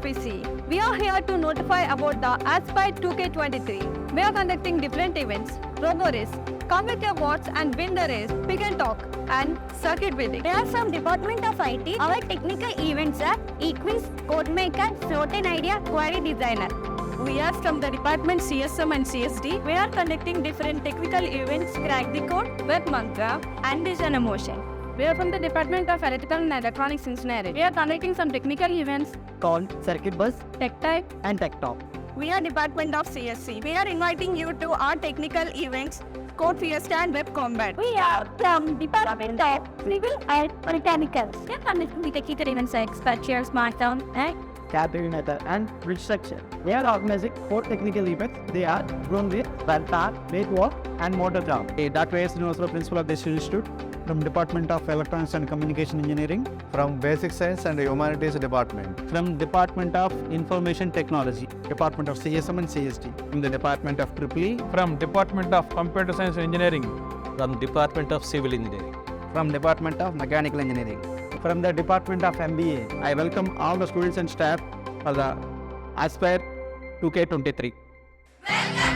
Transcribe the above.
of ECE. We are here to notify about the Aspire 2K23. We are conducting different events, robo race, come with your bots and win the race, pick and talk, and circuit building. We are from Department of IT. Our technical events are eQuiz, Codemaker, Floating Idea, Query Designer. We are from the department CSM and CSD. We are conducting different technical events, Crack the Code, Web Mantra, and Design Emotion. We are from the Department of Electrical and Electronics Engineering. We are conducting some technical events called Circuit Bus, Tech Type, and Techno. We are Department of CSC. We are inviting you to our technical events, Code Fiesta and Web Combat. We are from Department of Civil and Mechanicals. We are conducting technical events like Spatial, Smartphone, and Calculator, and Bridge Structure. We are organizing 4 technical events. They are Drone Race, Valtar, Weight Walk, and Motor Job. Dr. S. Srinivasarao, Principal of this Institute. From Department of Electronics and Communication Engineering. From Basic Science and Humanities Department. From Department of Information Technology. Department of CSM and CSD. From the Department of EEE. From Department of Computer Science and Engineering. From Department of Civil Engineering. From Department of Mechanical Engineering. From the Department of MBA. I welcome all the students and staff for the Aspire 2K23. Welcome.